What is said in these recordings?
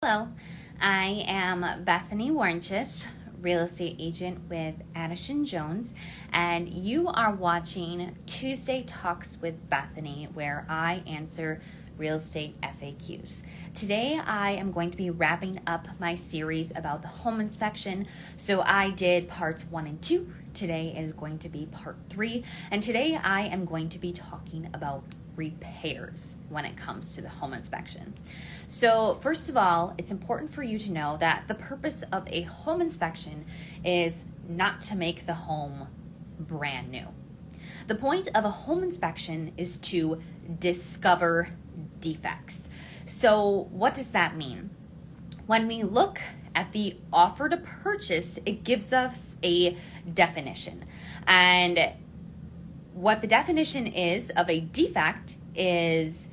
Hello, I am Bethany Warnches, real estate agent with Addison Jones, and you are watching Tuesday Talks with Bethany, where I answer real estate FAQs. Today I am going to be wrapping up my series about the home inspection. So I did parts 1 and 2. Today is going to be part 3, and today I am going to be talking about repairs when it comes to the home inspection. So first of all, it's important for you to know that the purpose of a home inspection is not to make the home brand new. The point of a home inspection is to discover defects. So what does that mean? When we look at the offer to purchase, it gives us a definition. And what the definition is of a defect is,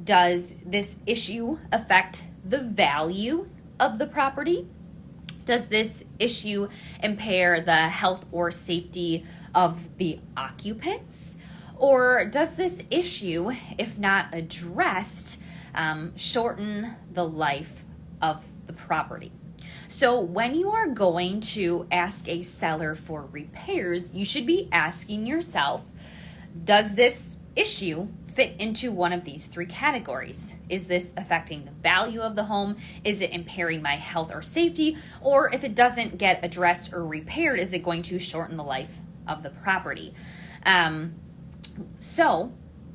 does this issue affect the value of the property? Does this issue impair the health or safety of the occupants? Or does this issue, if not addressed, shorten the life of the property? So when you are going to ask a seller for repairs, you should be asking yourself, does this issue fit into one of these 3 categories? Is this affecting the value of the home? Is it impairing my health or safety? Or if it doesn't get addressed or repaired, is it going to shorten the life of the property? So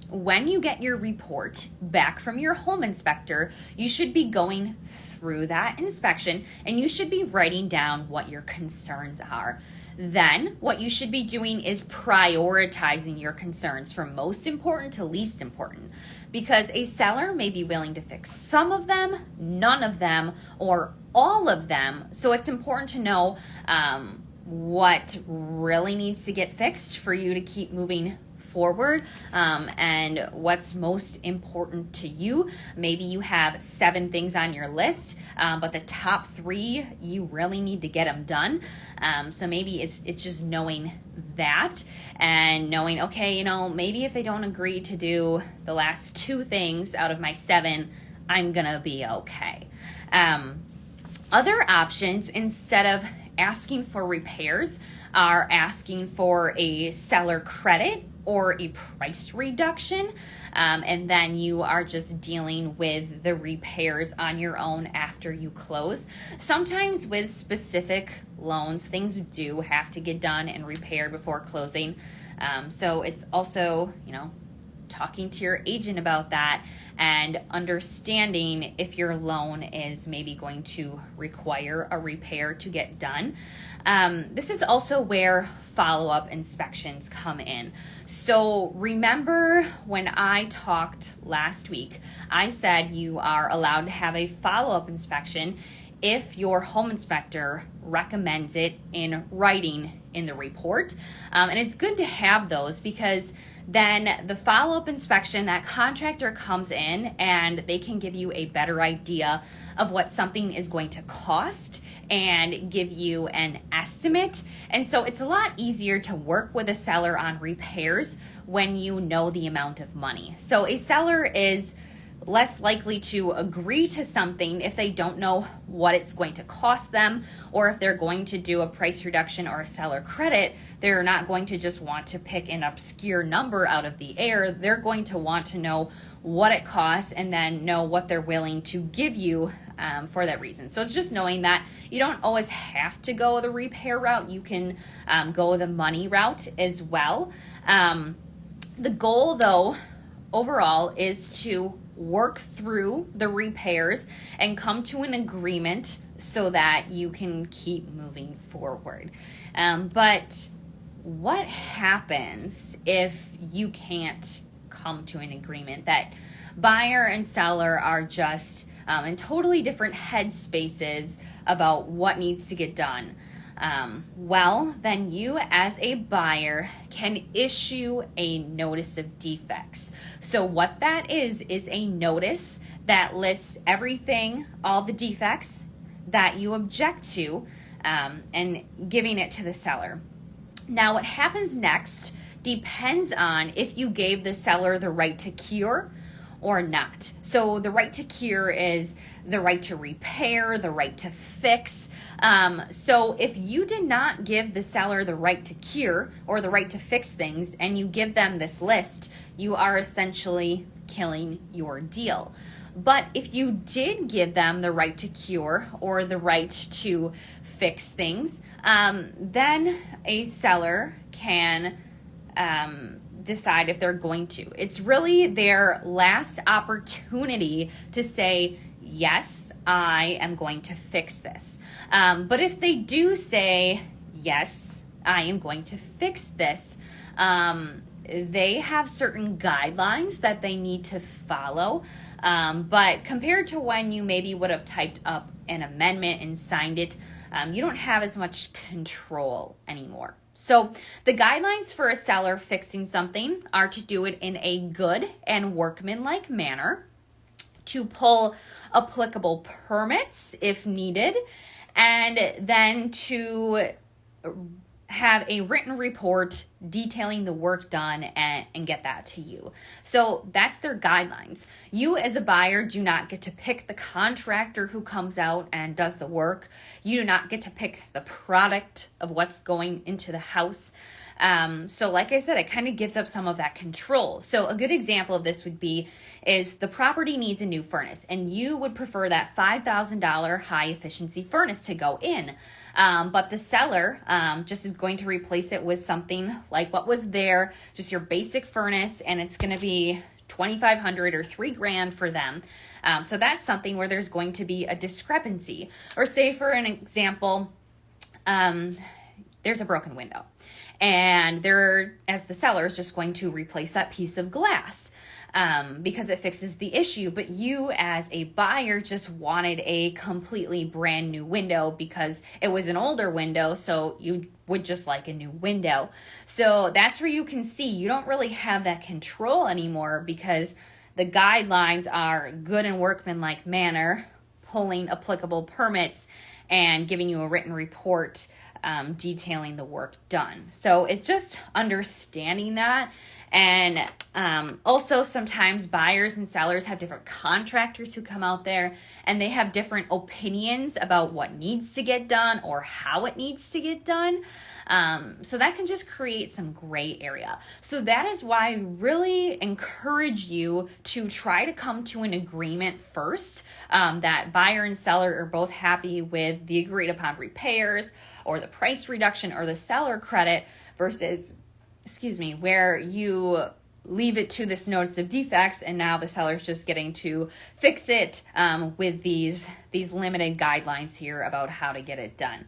when you get your report back from your home inspector, you should be going through that inspection and you should be writing down what your concerns are. Then what you should be doing is prioritizing your concerns from most important to least important, because a seller may be willing to fix some of them, none of them, or all of them. So it's important to know what really needs to get fixed for you to keep moving forward, and what's most important to you. Maybe you have 7 things on your list, but the top 3 you really need to get them done. So maybe it's just knowing that and knowing, okay, maybe if they don't agree to do the last 2 things out of my 7, I'm gonna be okay. Other options, instead of asking for repairs, are asking for a seller credit or a price reduction, and then you are just dealing with the repairs on your own after you close. Sometimes with specific loans, things do have to get done and repaired before closing. So it's also, talking to your agent about that and understanding if your loan is maybe going to require a repair to get done. This is also where follow-up inspections come in. So remember when I talked last week, I said you are allowed to have a follow-up inspection if your home inspector recommends it in writing in the report. And it's good to have those, because then the follow-up inspection, that contractor comes in and they can give you a better idea of what something is going to cost and give you an estimate. And so it's a lot easier to work with a seller on repairs when you know the amount of money. So a seller is less likely to agree to something if they don't know what it's going to cost them, or if they're going to do a price reduction or a seller credit, they're not going to just want to pick an obscure number out of the air. They're going to want to know what it costs and then know what they're willing to give you for that reason. So it's just knowing that you don't always have to go the repair route. You can go the money route as well. The goal, though, overall, is to work through the repairs and come to an agreement so that you can keep moving forward. But what happens if you can't come to an agreement, that buyer and seller are just in totally different headspaces about what needs to get done? Well, then you as a buyer can issue a notice of defects. So what that is a notice that lists everything, all the defects that you object to, and giving it to the seller. Now, what happens next depends on if you gave the seller the right to cure or not. So the right to cure is the right to repair, the right to fix. So if you did not give the seller the right to cure or the right to fix things, and you give them this list, you are essentially killing your deal. But if you did give them the right to cure or the right to fix things, then a seller can decide if they're going to. It's really their last opportunity to say, yes, I am going to fix this. But if they do say, yes, I am going to fix this, they have certain guidelines that they need to follow. But compared to when you maybe would have typed up an amendment and signed it, you don't have as much control anymore. So the guidelines for a seller fixing something are to do it in a good and workmanlike manner, to pull applicable permits if needed, and then to have a written report detailing the work done and get that to you. So that's their guidelines. You as a buyer do not get to pick the contractor who comes out and does the work. You do not get to pick the product of what's going into the house. So like I said, it kind of gives up some of that control. So a good example of this would be is the property needs a new furnace, and you would prefer that $5,000 high efficiency furnace to go in. But the seller just is going to replace it with something like what was there, just your basic furnace, and it's going to be $2,500 or $3,000 for them. So that's something where there's going to be a discrepancy. Or say for an example, there's a broken window, and as the seller is just going to replace that piece of glass. Because it fixes the issue, but you as a buyer just wanted a completely brand new window because it was an older window, so you would just like a new window. So that's where you can see you don't really have that control anymore, because the guidelines are good and workmanlike manner, pulling applicable permits, and giving you a written report detailing the work done. So it's just understanding that. And also sometimes buyers and sellers have different contractors who come out there, and they have different opinions about what needs to get done or how it needs to get done. So that can just create some gray area. So that is why I really encourage you to try to come to an agreement first, that buyer and seller are both happy with the agreed upon repairs or the price reduction or the seller credit, versus where you leave it to this notice of defects, and now the seller's just getting to fix it with these limited guidelines here about how to get it done.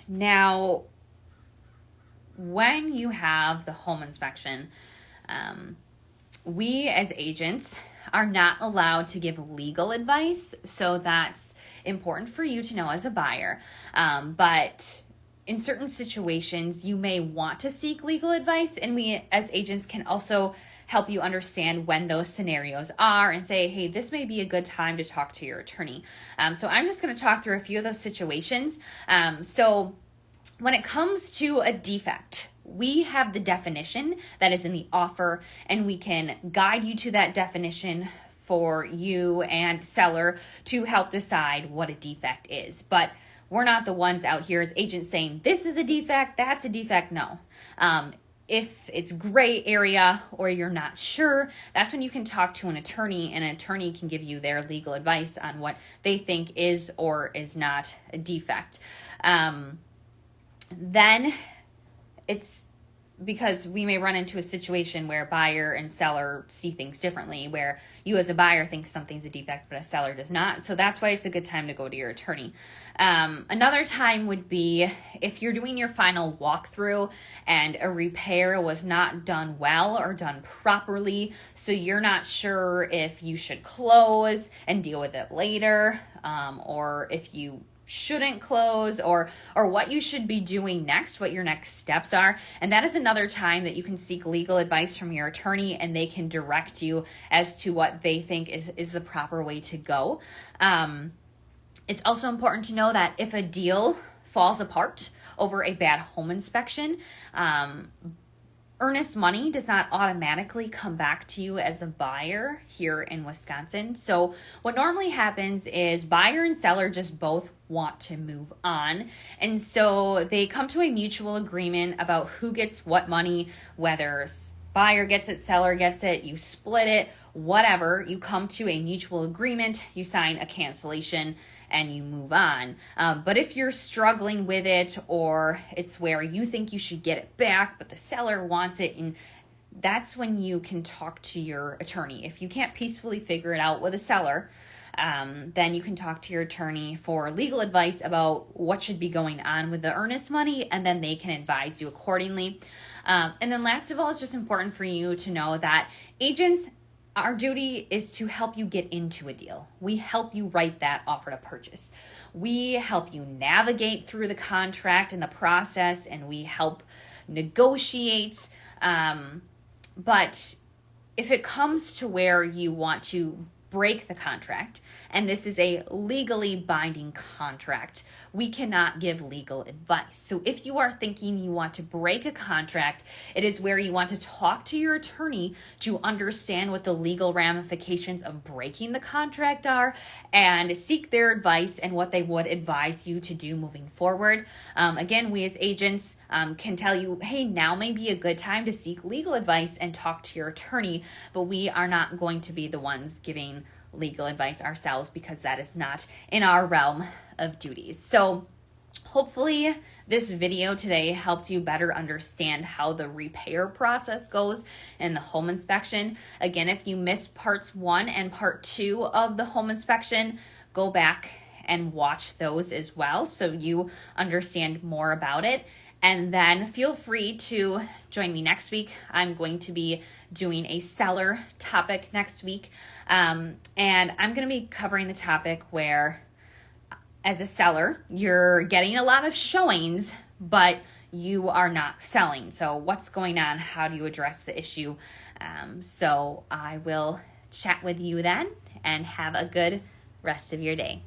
Now, when you have the home inspection, we as agents are not allowed to give legal advice, so that's important for you to know as a buyer. But in certain situations, you may want to seek legal advice, and we as agents can also help you understand when those scenarios are and say, hey, this may be a good time to talk to your attorney. So I'm just going to talk through a few of those situations. So when it comes to a defect, we have the definition that is in the offer, and we can guide you to that definition for you and seller to help decide what a defect is. But we're not the ones out here as agents saying, this is a defect, that's a defect. No. If it's gray area or you're not sure, that's when you can talk to an attorney, and an attorney can give you their legal advice on what they think is or is not a defect. Then it's because we may run into a situation where buyer and seller see things differently, where you as a buyer think something's a defect, but a seller does not. So that's why it's a good time to go to your attorney. Another time would be if you're doing your final walkthrough and a repair was not done well or done properly, so you're not sure if you should close and deal with it later, or if you shouldn't close, or what you should be doing next, what your next steps are. And that is another time that you can seek legal advice from your attorney, and they can direct you as to what they think is the proper way to go. It's also important to know that if a deal falls apart over a bad home inspection, earnest money does not automatically come back to you as a buyer here in Wisconsin. So what normally happens is buyer and seller just both want to move on. And so they come to a mutual agreement about who gets what money, whether buyer gets it, seller gets it, you split it, whatever. You come to a mutual agreement, you sign a cancellation, and you move on. But if you're struggling with it, or it's where you think you should get it back, but the seller wants it, and that's when you can talk to your attorney. If you can't peacefully figure it out with a seller, then you can talk to your attorney for legal advice about what should be going on with the earnest money, and then they can advise you accordingly. And then last of all, it's just important for you to know that agents, our duty is to help you get into a deal. We help you write that offer to purchase. We help you navigate through the contract and the process, and we help negotiate. But if it comes to where you want to break the contract, and this is a legally binding contract, we cannot give legal advice. So if you are thinking you want to break a contract, it is where you want to talk to your attorney to understand what the legal ramifications of breaking the contract are, and seek their advice and what they would advise you to do moving forward. Again, we as agents can tell you, hey, now may be a good time to seek legal advice and talk to your attorney, but we are not going to be the ones giving legal advice ourselves, because that is not in our realm of duties. So hopefully this video today helped you better understand how the repair process goes in the home inspection. Again, if you missed parts 1 and part 2 of the home inspection, go back and watch those as well so you understand more about it. And then feel free to join me next week. I'm going to be doing a seller topic next week. And I'm going to be covering the topic where, as a seller, you're getting a lot of showings, but you are not selling. So what's going on? How do you address the issue? So I will chat with you then, and have a good rest of your day.